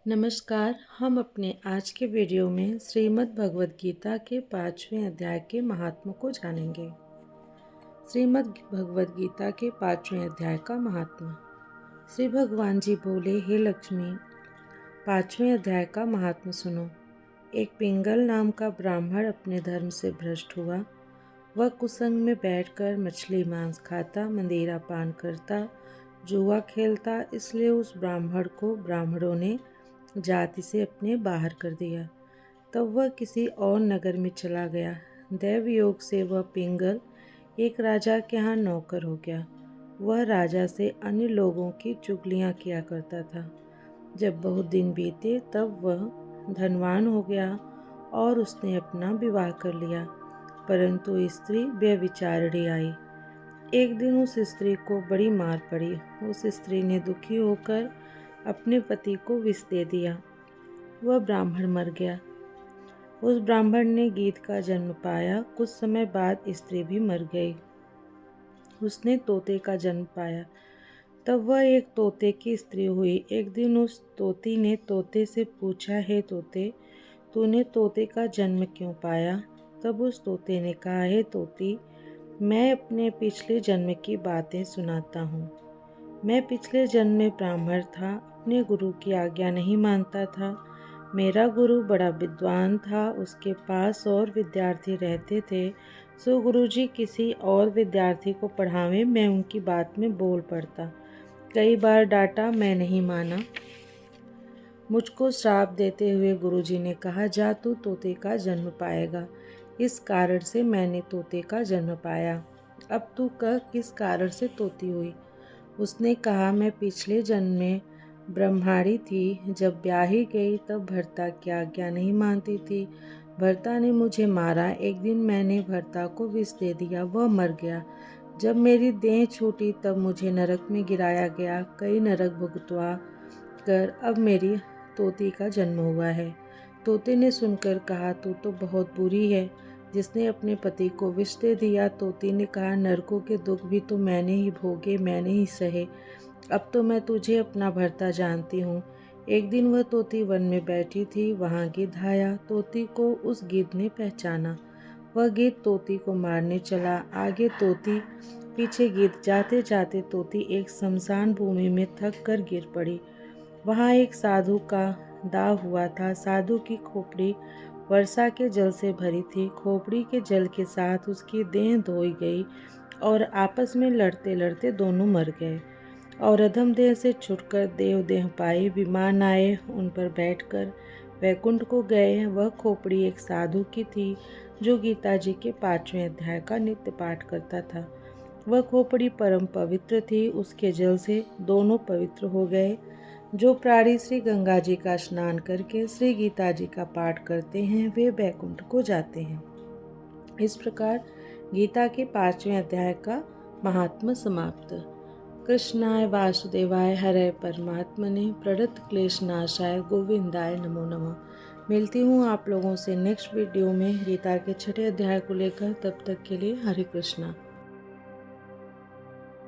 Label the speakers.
Speaker 1: नमस्कार। हम अपने आज के वीडियो में श्रीमद् भगवद गीता के 5वें अध्याय के महात्म को जानेंगे। श्रीमद् भगवद गीता के 5वें अध्याय का महात्मा। श्री भगवान जी बोले, हे लक्ष्मी, 5वें अध्याय का महात्मा सुनो। एक पिंगल नाम का ब्राह्मण अपने धर्म से भ्रष्ट हुआ। वह कुसंग में बैठकर मछली मांस खाता, मंदिरा पान करता, जुआ खेलता। इसलिए उस ब्राह्मण को ब्राह्मणों ने जाति से अपने बाहर कर दिया। तब वह किसी और नगर में चला गया। दैव योग से वह पिंगल एक राजा के यहाँ नौकर हो गया। वह राजा से अन्य लोगों की चुगलियाँ किया करता था। जब बहुत दिन बीते तब वह धनवान हो गया और उसने अपना विवाह कर लिया। परंतु स्त्री व्यभिचारिणी आई। एक दिन उस स्त्री को बड़ी मार पड़ी। उस स्त्री ने दुखी होकर अपने पति को विष दे दिया। वह ब्राह्मण मर गया। उस ब्राह्मण ने गीत का जन्म पाया। कुछ समय बाद स्त्री भी मर गई। उसने तोते का जन्म पाया। तब वह एक तोते की स्त्री हुई। एक दिन उस तोती ने तोते से पूछा, हे तोते, तूने तोते का जन्म क्यों पाया? तब उस तोते ने कहा, हे तोती, मैं अपने पिछले जन्म की बातें सुनाता हूँ। मैं पिछले जन्म में ब्राह्मण था, अपने गुरु की आज्ञा नहीं मानता था। मेरा गुरु बड़ा विद्वान था, उसके पास और विद्यार्थी रहते थे। सो गुरुजी किसी और विद्यार्थी को पढ़ावे, मैं उनकी बात में बोल पड़ता। कई बार डांटा, मैं नहीं माना। मुझको श्राप देते हुए गुरुजी ने कहा, जा तू तोते का जन्म पाएगा। इस कारण से मैंने तोते का जन्म पाया। अब तू कह, किस कारण से तोती हुई? उसने कहा, मैं पिछले जन्म में ब्रह्माणी थी। जब ब्याही गई तब भर्ता की आज्ञा नहीं मानती थी। भर्ता ने मुझे मारा। एक दिन मैंने भर्ता को विष दे दिया, वह मर गया। जब मेरी देह छूटी तब मुझे नरक में गिराया गया। कई नरक भुगतवा कर अब मेरी तोती का जन्म हुआ है। तोते ने सुनकर कहा, तू तो बहुत बुरी है, जिसने अपने पति को विष दे दिया। तोती ने कहा, नरकों के दुख भी तो मैंने ही भोगे, मैंने ही सहे। अब तो मैं तुझे अपना भर्ता जानती हूँ। एक दिन वह तोती वन में बैठी थी, वहाँ गिद्ध आया। तोती को उस गिद्ध ने पहचाना। वह गिद्ध तोती को मारने चला। आगे तोती, पीछे गिद्ध। जाते जाते तोती एक शमशान भूमि में थक कर गिर पड़ी। वहाँ एक साधु का दाह हुआ था। साधु की खोपड़ी वर्षा के जल से भरी थी। खोपड़ी के जल के साथ उसकी देह धोई गई और आपस में लड़ते लड़ते दोनों मर गए और अधम देह से छुटकर देव देह पाई। विमान आए, उन पर बैठकर वैकुंठ को गए। वह खोपड़ी एक साधु की थी जो गीता जी के 5वें अध्याय का नित्य पाठ करता था। वह खोपड़ी परम पवित्र थी। उसके जल से दोनों पवित्र हो गए। जो प्राणी श्री गंगा जी का स्नान करके श्री गीता जी का पाठ करते हैं वे वैकुंठ को जाते हैं। इस प्रकार गीता के 5वें अध्याय का महात्म्य समाप्त। कृष्णाय वासुदेवाय हरे परमात्मने प्रणत क्लेशनाशाय गोविंदाय नमो नमः। मिलती हूँ आप लोगों से नेक्स्ट वीडियो में गीता के 6ठे अध्याय को लेकर। तब तक के लिए हरे कृष्णा।